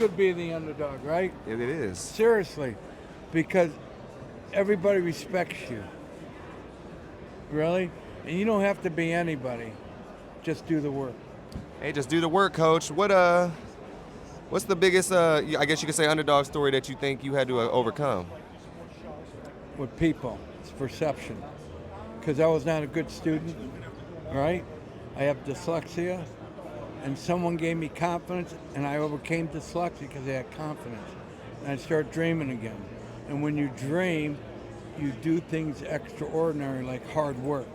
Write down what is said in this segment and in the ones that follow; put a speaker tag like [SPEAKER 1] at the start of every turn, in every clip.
[SPEAKER 1] Should be the underdog, right?
[SPEAKER 2] It is.
[SPEAKER 1] Seriously, because everybody respects you. Really? And you don't have to be anybody. Just do the work.
[SPEAKER 2] Hey, just do the work, coach. What's the biggest I guess you could say underdog story that you think you had to overcome?
[SPEAKER 1] With people, it's perception. Because I was not a good student, right? I have dyslexia, and someone gave me confidence, and I overcame dyslexia because I had confidence. And I started dreaming again. And when you dream, you do things extraordinary like hard work.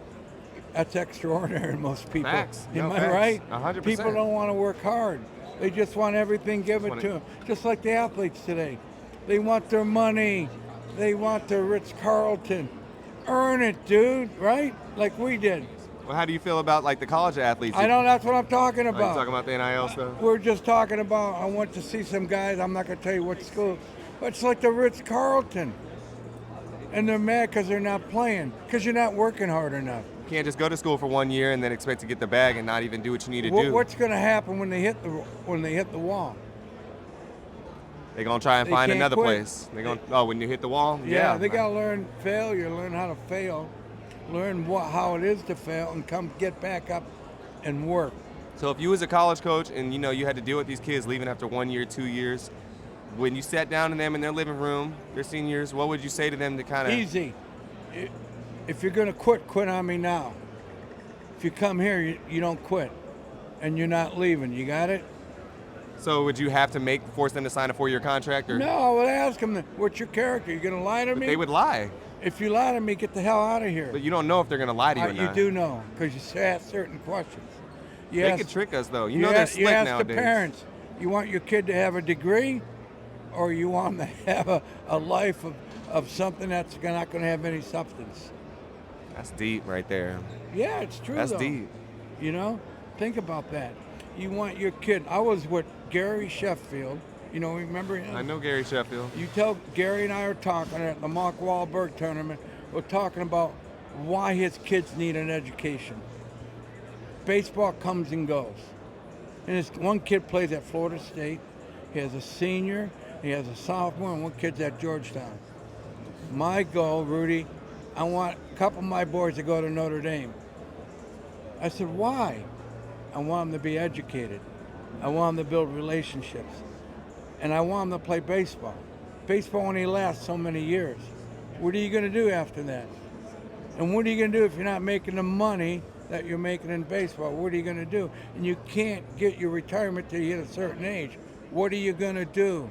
[SPEAKER 1] That's extraordinary to most people.
[SPEAKER 2] Facts.
[SPEAKER 1] Am I
[SPEAKER 2] Facts.
[SPEAKER 1] right?
[SPEAKER 2] 100%.
[SPEAKER 1] People don't want to work hard. They just want everything given
[SPEAKER 2] want
[SPEAKER 1] to them. Just like the athletes today. They want their money. They want their Ritz-Carlton. Earn it, dude, right? Like we did.
[SPEAKER 2] Well, how do you feel about like the college athletes?
[SPEAKER 1] I know that's what I'm talking
[SPEAKER 2] Are you
[SPEAKER 1] about.
[SPEAKER 2] talking about the NIL stuff?
[SPEAKER 1] We're just talking about, I went to see some guys, I'm not going to tell you what school, but it's like the Ritz-Carlton. And they're mad because they're not playing, because you're not working hard enough.
[SPEAKER 2] You can't just go to school for 1 year and then expect to get the bag and not even do what you need to do.
[SPEAKER 1] What's going to happen when they hit the wall?
[SPEAKER 2] They're gonna try and
[SPEAKER 1] They
[SPEAKER 2] find
[SPEAKER 1] can't
[SPEAKER 2] another
[SPEAKER 1] quit.
[SPEAKER 2] place. They're gonna when you hit the wall.
[SPEAKER 1] Yeah, they got to learn failure, learn how to fail, learn how it is to fail, and come get back up and work.
[SPEAKER 2] So if you was a college coach and you had to deal with these kids leaving after 1 year, 2 years, when you sat down to them in their living room, their seniors, what would you say to them to kind of?
[SPEAKER 1] Easy. If you're going to quit on me now. If you come here, you don't quit, and you're not leaving. You got it?
[SPEAKER 2] So would you have to force them to sign a 4-year contract? Or?
[SPEAKER 1] No, I would ask them, what's your character? You going to lie to
[SPEAKER 2] But
[SPEAKER 1] me?
[SPEAKER 2] they would lie.
[SPEAKER 1] If you lie to me, get the hell out of here.
[SPEAKER 2] But you don't know if they're going to lie to you or
[SPEAKER 1] You
[SPEAKER 2] not.
[SPEAKER 1] do know, because you ask certain questions.
[SPEAKER 2] They could trick us, though.
[SPEAKER 1] You
[SPEAKER 2] they're slick
[SPEAKER 1] you ask
[SPEAKER 2] nowadays.
[SPEAKER 1] the parents, you want your kid to have a degree, or you want them to have a life of something that's not going to have any substance?
[SPEAKER 2] That's deep right there.
[SPEAKER 1] Yeah, it's true,
[SPEAKER 2] That's
[SPEAKER 1] though.
[SPEAKER 2] deep.
[SPEAKER 1] Think about that. You want your kid. I was with Gary Sheffield. Remember him?
[SPEAKER 2] I know Gary Sheffield.
[SPEAKER 1] You tell Gary and I are talking at the Mark Wahlberg tournament. We're talking about why his kids need an education. Baseball comes and goes. And this one kid plays at Florida State. He has a senior, he has a sophomore, and one kid's at Georgetown. My goal, Rudy, I want a couple of my boys to go to Notre Dame. I said, why? I want them to be educated. I want them to build relationships. And I want them to play baseball. Baseball only lasts so many years. What are you going to do after that? And what are you going to do if you're not making the money that you're making in baseball? What are you going to do? And you can't get your retirement till you hit a certain age. What are you going to do?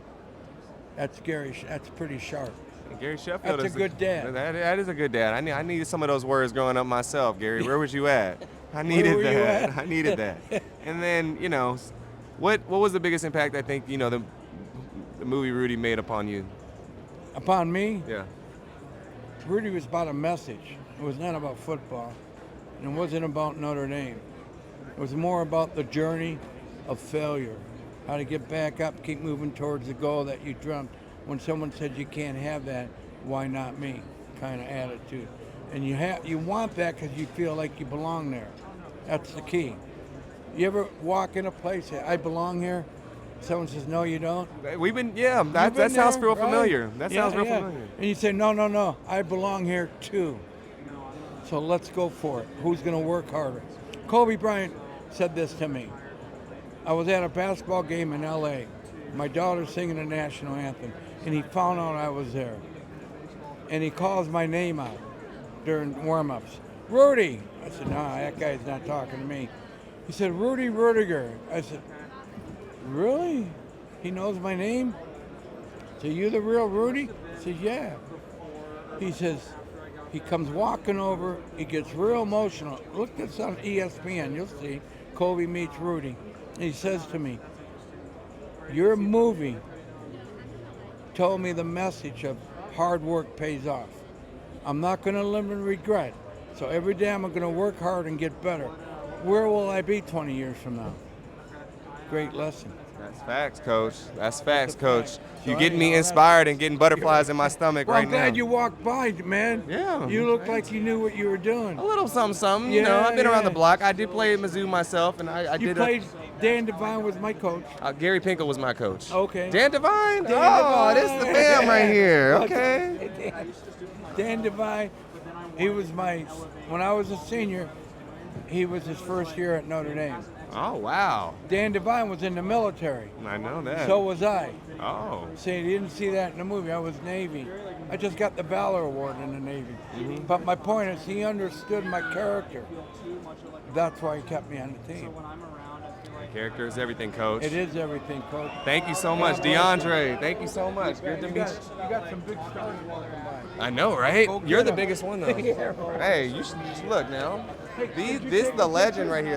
[SPEAKER 1] That's Gary. That's pretty sharp.
[SPEAKER 2] Gary Sheffield
[SPEAKER 1] That's
[SPEAKER 2] is
[SPEAKER 1] a good dad.
[SPEAKER 2] That is a good dad. I needed some of those words growing up myself, Gary. Where was you at? I needed
[SPEAKER 1] Where were you
[SPEAKER 2] that.
[SPEAKER 1] at?
[SPEAKER 2] I needed that. And then, what was the biggest impact I think, the movie Rudy made upon you?
[SPEAKER 1] Upon me?
[SPEAKER 2] Yeah.
[SPEAKER 1] Rudy was about a message. It was not about football. And it wasn't about Notre Dame. It was more about the journey of failure. How to get back up, keep moving towards the goal that you dreamt. When someone said you can't have that, why not me? Kind of attitude. And you want that because you feel like you belong there. That's the key. You ever walk in a place, say, I belong here? Someone says, no, you don't.
[SPEAKER 2] We've been, that sounds real familiar. That sounds real familiar.
[SPEAKER 1] And you say, no, I belong here too. So let's go for it. Who's going to work harder? Kobe Bryant said this to me. I was at a basketball game in L.A. My daughter's singing the national anthem, and he found out I was there. And he calls my name out during warm-ups. Rudy! I said, no, that guy's not talking to me. He said, Rudy Ruettiger. I said, really? He knows my name? So you the real Rudy? I said, yeah. He says, he comes walking over, he gets real emotional. Look this on ESPN, you'll see. Kobe meets Rudy. And he says to me, your movie told me the message of hard work pays off. I'm not going to live in regret. So every day I'm going to work hard and get better. Where will I be 20 years from now? Great lesson.
[SPEAKER 2] That's facts, Coach. That's facts, Coach.
[SPEAKER 1] fact.
[SPEAKER 2] You
[SPEAKER 1] So
[SPEAKER 2] getting me
[SPEAKER 1] anyhow,
[SPEAKER 2] inspired and getting butterflies in my stomach
[SPEAKER 1] Well,
[SPEAKER 2] right
[SPEAKER 1] I'm glad
[SPEAKER 2] now.
[SPEAKER 1] you walked by, man.
[SPEAKER 2] Yeah.
[SPEAKER 1] You looked like you knew what you were doing.
[SPEAKER 2] A little something, something. You know,
[SPEAKER 1] Yeah,
[SPEAKER 2] I've been around the
[SPEAKER 1] yeah.
[SPEAKER 2] block. I did play at Mizzou myself, and I
[SPEAKER 1] You
[SPEAKER 2] did.
[SPEAKER 1] played. Dan Devine was my coach.
[SPEAKER 2] Gary Pinkel was my coach.
[SPEAKER 1] Okay.
[SPEAKER 2] Dan Devine?
[SPEAKER 1] Dan
[SPEAKER 2] This is the
[SPEAKER 1] Devine.
[SPEAKER 2] fam right here. Okay.
[SPEAKER 1] Dan Devine, he was when I was a senior, he was his first year at Notre Dame.
[SPEAKER 2] Oh, wow.
[SPEAKER 1] Dan Devine was in the military.
[SPEAKER 2] I know that.
[SPEAKER 1] So was I.
[SPEAKER 2] Oh.
[SPEAKER 1] See, you didn't see that in the movie. I was Navy. I just got the Valor Award in the Navy.
[SPEAKER 2] Mm-hmm.
[SPEAKER 1] But my point is, he understood my character. That's why he kept me on the team.
[SPEAKER 2] Character is everything, Coach.
[SPEAKER 1] It is everything, Coach.
[SPEAKER 2] Thank you so much, DeAndre. Thank you so much. Good to meet you.
[SPEAKER 1] You got some big stars walking by.
[SPEAKER 2] I know, right?
[SPEAKER 1] Go get
[SPEAKER 2] You're the
[SPEAKER 1] 'em.
[SPEAKER 2] biggest one, though.
[SPEAKER 1] Yeah, right.
[SPEAKER 2] Hey, you should look now.
[SPEAKER 1] Hey, could you
[SPEAKER 2] This
[SPEAKER 1] take
[SPEAKER 2] the
[SPEAKER 1] a
[SPEAKER 2] legend
[SPEAKER 1] picture?
[SPEAKER 2] right here.